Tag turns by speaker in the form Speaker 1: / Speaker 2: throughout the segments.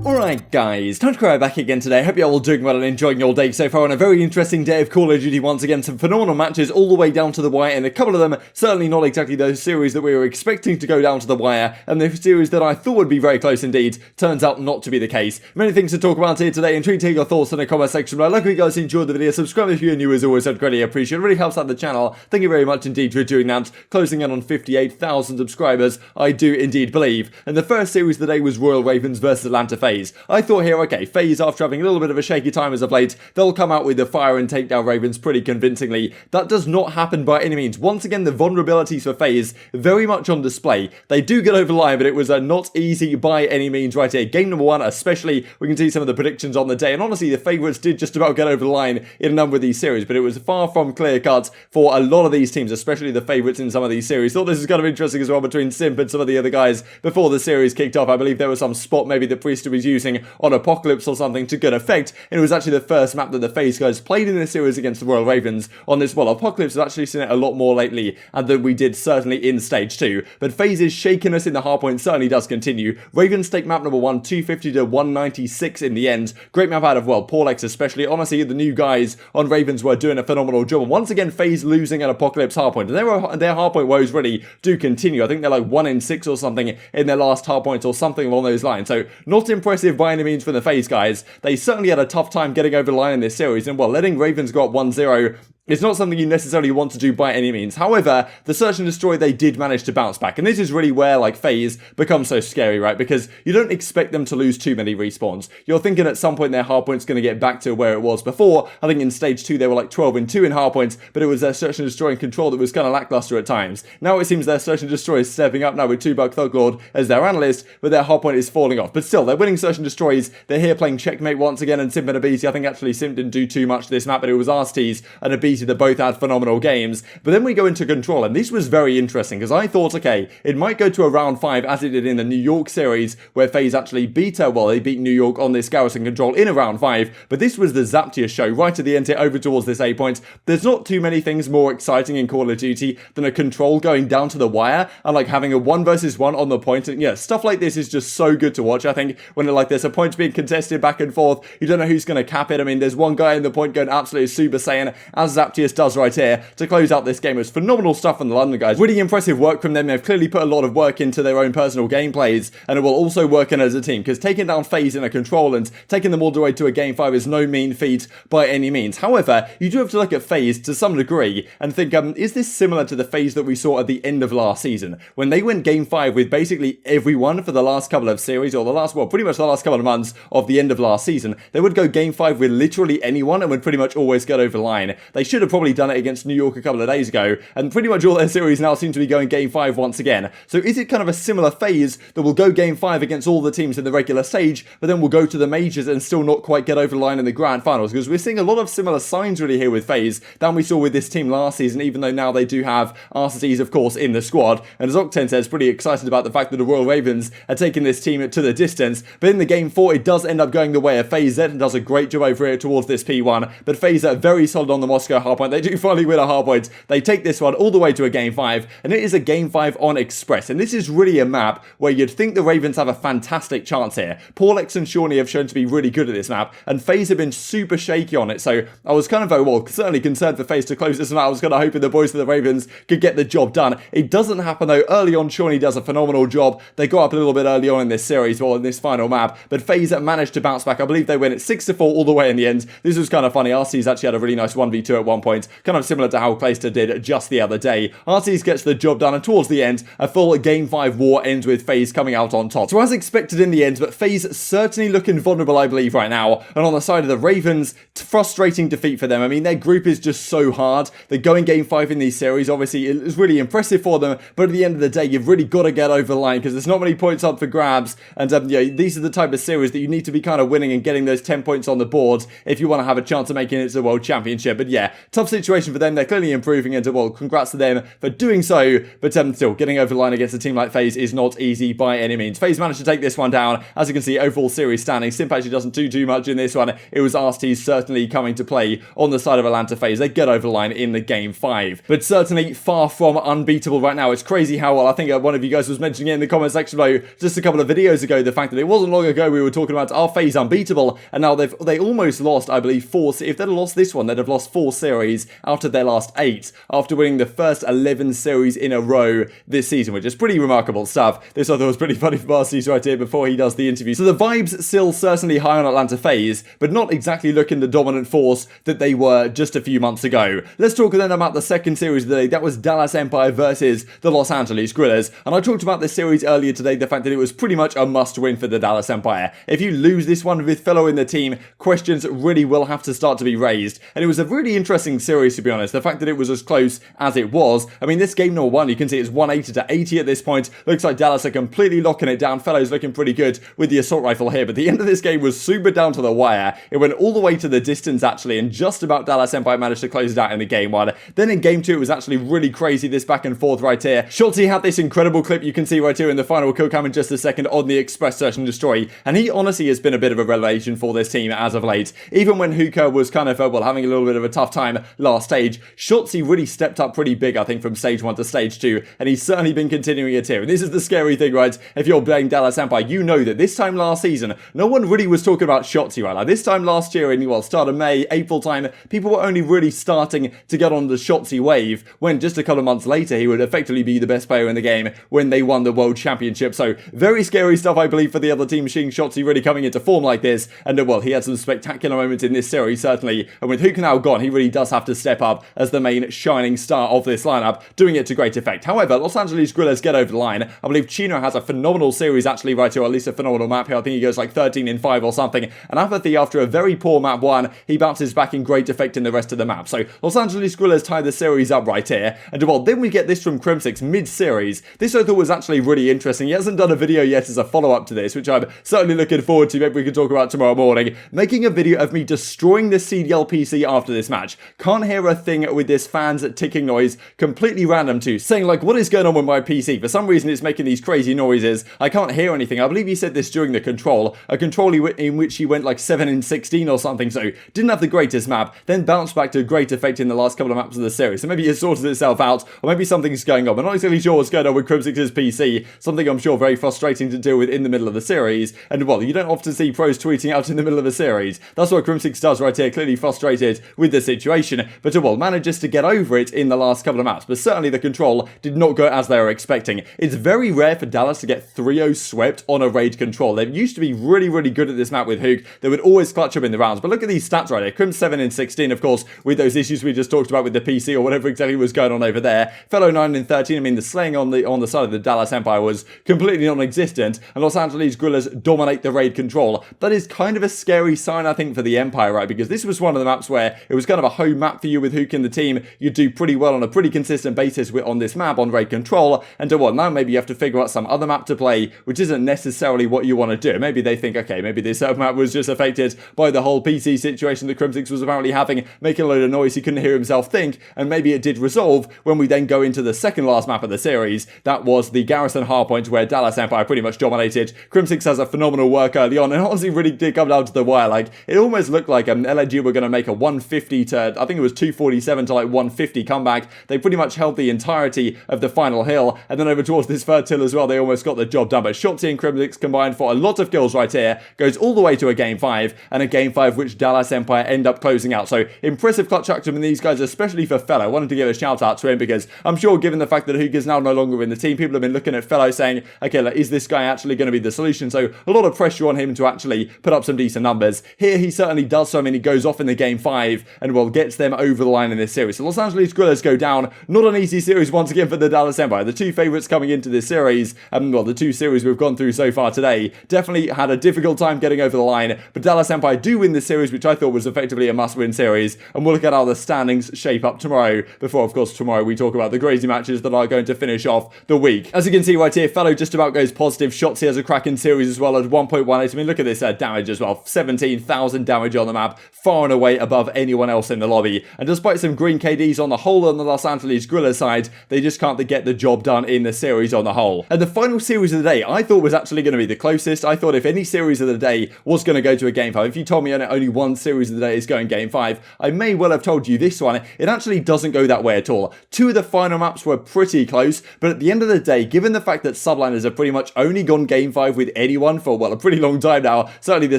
Speaker 1: Alright guys, TacticalRab back again today. Hope you're all doing well and enjoying your day so far on a very interesting day of Call of Duty once again. Some phenomenal matches all the way down to the wire, and a couple of them certainly not exactly those series that we were expecting to go down to the wire, and the series that I thought would be very close indeed turns out not to be the case. Many things to talk about here today, and take your thoughts in the comment section below. Like if you guys enjoyed the video, subscribe if you're new as always, I'd greatly appreciate it. It really helps out the channel. Thank you very much indeed for doing that. Closing in on 58,000 subscribers, I do indeed believe. And the first series of the day was Royal Ravens versus Atlanta FaZe. I thought here, okay, FaZe, after having a little bit of a shaky time as of late, they'll come out with the fire and take down Ravens pretty convincingly. That does not happen by any means. Once again, the vulnerabilities for FaZe very much on display. They do get over the line, but it was not easy by any means right here. Game number one, especially, we can see some of the predictions on the day, and honestly, the favourites did just about get over the line in a number of these series, but it was far from clear-cut for a lot of these teams, especially the favourites in some of these series. Thought this was kind of interesting as well between Simp and some of the other guys before the series kicked off. I believe there was some spot maybe that Priestahh was using on Apocalypse or something to good effect, and it was actually the first map that the FaZe guys played in this series against the Royal Ravens on this. Well, Apocalypse has actually seen it a lot more lately, and than we did certainly in Stage 2, but FaZe's shakiness in the hardpoint certainly does continue. Ravens take map number 1, 250 to 196 in the end. Great map out of, well, Paulex especially. Honestly, the new guys on Ravens were doing a phenomenal job, and once again, FaZe losing at Apocalypse hardpoint, and their hardpoint woes really do continue. I think they're like 1 in 6 or something in their last hardpoint or something along those lines, so not impressive by any means for the FaZe guys. They certainly had a tough time getting over the line in this series, and well, letting Ravens go up 1-0 it's not something you necessarily want to do by any means. However, the Search and Destroy, they did manage to bounce back. And this is really where, like, FaZe becomes so scary, right? Because you don't expect them to lose too many respawns. You're thinking at some point their hardpoint's going to get back to where it was before. I think in Stage 2 they were like 12 and 2 in hardpoints, but it was their Search and Destroy and control that was kind of lackluster at times. Now it seems their Search and Destroy is stepping up now with 2Buck Thuglord as their analyst, but their hardpoint is falling off. But still, they're winning Search and Destroys. They're here playing Checkmate once again, and Simp and aBeZy. I think actually Simp didn't do too much this map, but it was Arcitys and aBeZy that both had phenomenal games. But then we go into control, and this was very interesting because I thought, okay, it might go to a round 5 as it did in the New York series where FaZe actually beat they beat New York on this Garrison control in a round 5, but this was the Zaptia show right at the end here over towards this A point. There's not too many things more exciting in Call of Duty than a control going down to the wire and like having a 1 versus 1 on the point, and yeah, stuff like this is just so good to watch. I think when like there's a point being contested back and forth, you don't know who's going to cap it. I mean, there's one guy in the point going absolutely Super Saiyan, as Zaptius does right here to close out this game. It was phenomenal stuff from the London guys. Really impressive work from them. They've clearly put a lot of work into their own personal gameplays, and it will also work in as a team, because taking down FaZe in a control and taking them all the way to a game 5 is no mean feat by any means. However, you do have to look at FaZe to some degree and think, is this similar to the FaZe that we saw at the end of last season, when they went game 5 with basically everyone for the last couple of series, or the last, well, pretty much the last couple of months of the end of last season. They would go game 5 with literally anyone and would pretty much always get over the line. They should have probably done it against New York a couple of days ago, and pretty much all their series now seem to be going game 5 once again. So is it kind of a similar FaZe that will go game 5 against all the teams in the regular stage, but then will go to the majors and still not quite get over the line in the grand finals? Because we're seeing a lot of similar signs really here with FaZe than we saw with this team last season, even though now they do have Arcitys, of course, in the squad. And as Octane says, pretty excited about the fact that the Royal Ravens are taking this team to the distance. But in the game 4, it does end up going the way of FaZe. Zed does a great job over here towards this P1, but FaZe are very solid on the Moscow hardpoint. They do finally win a hardpoint. They take this one all the way to a game 5, and it is a game 5 on Express. And this is really a map where you'd think the Ravens have a fantastic chance here. Paulex and Shawnee have shown to be really good at this map, and FaZe have been super shaky on it, so I was kind of, well, certainly concerned for FaZe to close this one out. I was kind of hoping the boys of the Ravens could get the job done. It doesn't happen though. Early on, Shawnee does a phenomenal job. They go up a little bit early on in this series, well, in this final map, but FaZe managed to bounce back. I believe they win it 6-4 all the way in the end. This was kind of funny. Arcitys actually had a really nice 1v2 at one point, kind of similar to how Clayster did just the other day. Arcitys gets the job done, and towards the end, a full game 5 war ends with FaZe coming out on top. So as expected in the end, but FaZe certainly looking vulnerable, I believe, right now. And on the side of the Ravens, frustrating defeat for them. I mean, their group is just so hard. They're going game 5 in these series. Obviously, it was really impressive for them, but at the end of the day, you've really got to get over the line, because there's not many points up for grabs. And yeah, these are the type of series that you need to be kind of winning and getting those 10 points on the board if you want to have a chance of making it to the World Championship. But yeah, Tough situation for them. They're clearly improving, and well, congrats to them for doing so. But still, getting over the line against a team like FaZe is not easy by any means. FaZe managed to take this one down. As you can see, overall series standing, Simp actually doesn't do too much in this one. It was Arcitys certainly coming to play on the side of Atlanta FaZe. They get over the line in the game 5. But certainly far from unbeatable right now. It's crazy how well, I think one of you guys was mentioning it in the comment section below just a couple of videos ago, the fact that it wasn't long ago we were talking about our FaZe unbeatable, and now they almost lost, I believe, 4. If they'd have lost this one, they'd have lost 4 series out of their last 8 after winning the first 11 series in a row this season, which is pretty remarkable stuff. This I thought was pretty funny for Arcitys right here before he does the interview. So the vibes still certainly high on Atlanta FaZe, but not exactly looking the dominant force that they were just a few months ago. Let's talk then about the second series of the day. That was Dallas Empire versus the Los Angeles Guerrillas, and I talked about this series earlier today, the fact that it was pretty much a must-win for the Dallas Empire. If you lose this one with FeLo in the team, questions really will have to start to be raised, and it was a really interesting series, to be honest. The fact that it was as close as it was. I mean, this game number 1, you can see it's 180 to 80 at this point. Looks like Dallas are completely locking it down. FeLo's looking pretty good with the assault rifle here, but the end of this game was super down to the wire. It went all the way to the distance, actually, and just about Dallas Empire managed to close it out in the game 1. Then in game 2, it was actually really crazy, this back and forth right here. Shotzzy had this incredible clip you can see right here in the final kill cam in just a second on the Express Search and Destroy, and he honestly has been a bit of a revelation for this team as of late. Even when Huke was kind of, well, having a little bit of a tough time last stage, Shotzzy really stepped up pretty big, I think, from stage 1 to stage 2, and he's certainly been continuing it here. And this is the scary thing, right? If you're playing Dallas Empire, you know that this time last season, no one really was talking about Shotzzy, right? Like this time last year in, well, start of May, April time, people were only really starting to get on the Shotzzy wave, when just a couple of months later, he would effectively be the best player in the game when they won the World Championship. So very scary stuff, I believe, for the other team, seeing Shotzzy really coming into form like this. And well, he had some spectacular moments in this series, certainly. And with Huke now gone, he really does have to step up as the main shining star of this lineup, doing it to great effect. However, Los Angeles Guerrillas get over the line. I believe Chino has a phenomenal series actually right here, or at least a phenomenal map here. I think he goes like 13 in 5 or something. And aBeZy, after a very poor map 1, he bounces back in great effect in the rest of the map. So Los Angeles Guerrillas tie the series up right here. And well, then we get this from Crimsix mid-series. This I thought was actually really interesting. He hasn't done a video yet as a follow-up to this, which I'm certainly looking forward to. Maybe we can talk about tomorrow morning. Making a video of me destroying the CDL PC after this match. Can't hear a thing with this fans ticking noise, completely random too, saying like, what is going on with my PC? For some reason it's making these crazy noises. I can't hear anything. I believe he said this during the control, a control in which he went like 7 in 16 or something, so didn't have the greatest map, then bounced back to great effect in the last couple of maps of the series. So maybe it sorted itself out, or maybe something's going on. I'm not exactly sure what's going on with Crimsix's PC, something I'm sure very frustrating to deal with in the middle of the series. And well, you don't often see pros tweeting out in the middle of a series. That's what Crimsix does right here, clearly frustrated with the situation, but well, manages to get over it in the last couple of maps. But certainly the control did not go as they were expecting. It's very rare for Dallas to get 3-0 swept on a raid control. They used to be really, really good at this map with Huke. They would always clutch up in the rounds. But look at these stats right here. Crim 7 in 16, of course, with those issues we just talked about with the PC or whatever exactly was going on over there. FeLo 9 in 13. I mean, the slaying on the side of the Dallas Empire was completely non-existent, and Los Angeles Guerrillas dominate the raid control. That is kind of a scary sign, I think, for the Empire, right? Because this was one of the maps where it was kind of a home map for you with Huke in the team. You'd do pretty well on a pretty consistent basis on this map on raid control, and what, now maybe you have to figure out some other map to play, which isn't necessarily what you want to do. Maybe they think, okay, maybe this map was just affected by the whole PC situation that Crimsix was apparently having, making a load of noise he couldn't hear himself think, and maybe it did resolve when we then go into the second last map of the series. That was the Garrison Hardpoint, where Dallas Empire pretty much dominated. Crimsix has a phenomenal work early on, and honestly really did come down to the wire. Like, it almost looked like LNG were going to make a 150 to, I think it was 247 to like 150 comeback. They pretty much held the entirety of the final hill, and then over towards this third hill as well, they almost got the job done. But Shotzzy and Crimsix combined for a lot of kills right here, goes all the way to a game 5, and a game 5 which Dallas Empire end up closing out. So impressive clutch action from these guys, especially for FeLo. I wanted to give a shout out to him because I'm sure, given the fact that Huke is now no longer in the team, people have been looking at FeLo saying, okay, like, is this guy actually going to be the solution? So a lot of pressure on him to actually put up some decent numbers. Here he certainly does so. I mean, he goes off in the game 5 and well, gets them over the line in this series. So Los Angeles Guerrillas go down. Not an easy series once again for the Dallas Empire. The two favourites coming into this series, well, the two series we've gone through so far today, definitely had a difficult time getting over the line, but Dallas Empire do win this series, which I thought was effectively a must-win series, and we'll look at how the standings shape up tomorrow, before, of course, tomorrow we talk about the crazy matches that are going to finish off the week. As you can see right here, FeLo just about goes positive. Shotzzy has a cracking series as well at 1.18. I mean, look at this damage as well. 17,000 damage on the map, far and away above anyone else in the lobby. And despite some green KDs on the whole on the Los Angeles Griller side, they just can't get the job done in the series on the whole. And the final series of the day, I thought was actually going to be the closest. I thought if any series of the day was going to go to a game 5, if you told me only one series of the day is going game 5, I may well have told you this one. It actually doesn't go that way at all. 2 of the final maps were pretty close, but at the end of the day, given the fact that subliners have pretty much only gone game 5 with anyone for, well, a pretty long time now, certainly the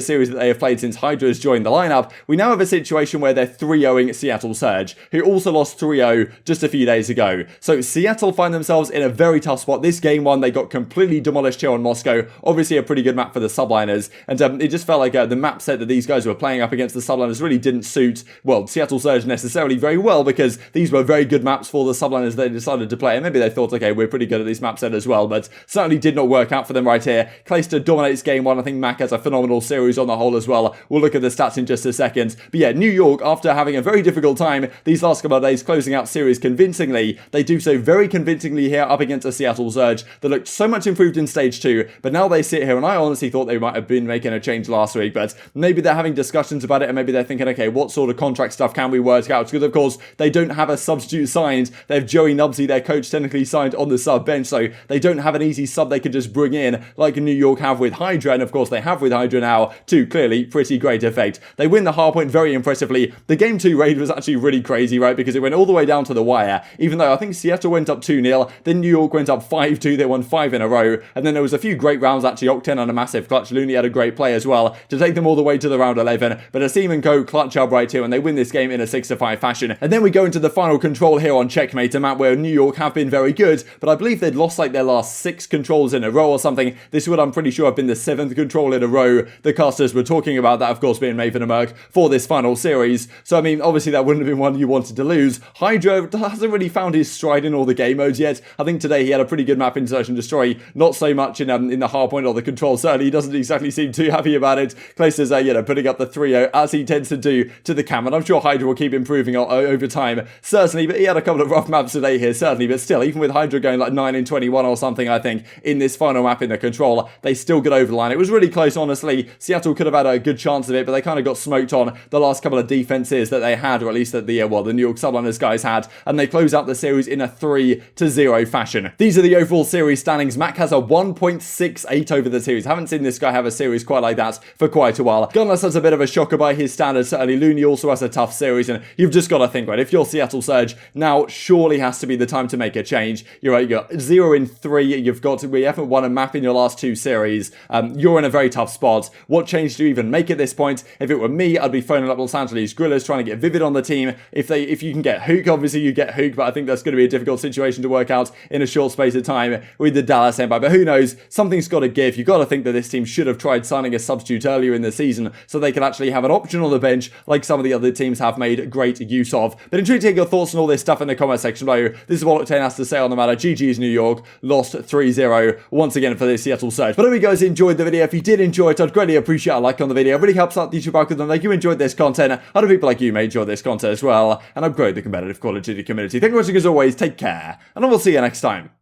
Speaker 1: series that they have played since Hydra has joined the lineup, we now have a situation where they're 3-0ing Seattle Surge, who also lost 3-0 just a few days ago. So Seattle find themselves in a very tough spot. This game 1, they got completely demolished here on Moscow. Obviously a pretty good map for the subliners, and it just felt like the map set that these guys were playing up against the subliners really didn't suit, well, Seattle Surge necessarily very well, because these were very good maps for the subliners they decided to play, and maybe they thought, okay, we're pretty good at this map set as well, but certainly did not work out for them right here. Clayster dominates game 1. I think Mac has a phenomenal series on the whole as well. We'll look at the stats in just a second. But yeah, New York, after having a very difficult time these last couple of days closing out series convincingly, they do so very convincingly here up against a Seattle Surge that looked so much improved in stage 2, but now they sit here, and I honestly thought they might have been making a change last week, but maybe they're having discussions about it, and maybe they're thinking, okay, what sort of contract stuff can we work out? Because of course, they don't have a substitute signed. They have Joey Nubsy, their coach, technically signed on the sub bench, so they don't have an easy sub they could just bring in like New York have with Hydra, and of course they have with Hydra now to clearly pretty great effect. They win the hardpoint very impressively. The game 2 raid was actually really crazy, right, because it went all the way down to the wire, even though I think Seattle went up 2-0, then New York went up 5-2, they won 5 in a row, and then there was a few great rounds actually. Octane on a massive clutch. Loony had a great play as well to take them all the way to the round 11, but Asim and Co clutch up right here, and they win this game in a 6-5 fashion. And then we go into the final control here on Checkmate, a map where New York have been very good, but I believe they'd lost like their last 6 controls in a row or something. This would, I'm pretty sure, have been the 7th control in a row the casters were talking about, that of course being Maven and Merc for this final series. So I mean, obviously that wouldn't have been one you wanted to lose. Hydra hasn't really found his stride in all the game modes yet. I think today he had a pretty good map in Search and Destroy, not so much in the hardpoint or the control. Certainly he doesn't exactly seem too happy about it. Clayster's putting up the 3-0 as he tends to do to the cam, and I'm sure Hydra will keep improving over time, certainly, but he had a couple of rough maps today here, certainly, but still, even with Hydra going like 9-21 or something, I think, in this final map in the control, they still get over the line. It was really close, honestly. Seattle could have had a good chance of it, but they kind of got smoked on the last couple of defenses that they had, or at least that the New York Subliners guys had, and they close out the series in a 3-0 fashion. These are the overall series standings. Mac has a 1.68 over the series. Haven't seen this guy have a series quite like that for quite a while. Gunless has a bit of a shocker by his standards. Certainly Loony also has a tough series, and you've just got to think, right, if you're Seattle Surge, now surely has to be the time to make a change. You're right, you got 0-3, we haven't won a map in your last 2 series. You're in a very tough spot. What change do you even make at this point? If it were me, I'd be phoning up Los Angeles Grillers, trying to get Vivid on the team. If you can get Huke, obviously you get Huke, but I think that's going to be a difficult situation to work out in a short space of time with the Dallas Empire. But who knows? Something's got to give. You've got to think that this team should have tried signing a substitute earlier in the season so they can actually have an option on the bench like some of the other teams have made great use of. But intrigued to take your thoughts on all this stuff in the comment section below. This is what Octane has to say on the matter. GG's New York, lost 3-0 once again for the Seattle Surge. But I hope you guys enjoyed the video. If you did enjoy it, I'd greatly appreciate a like on the video. It really helps out the YouTube algorithm. Like, you enjoyed this content, other people like you may enjoy this content as well, and I've grown the competitive Call of Duty community. Thank you for watching as always, take care, and I will see you next time.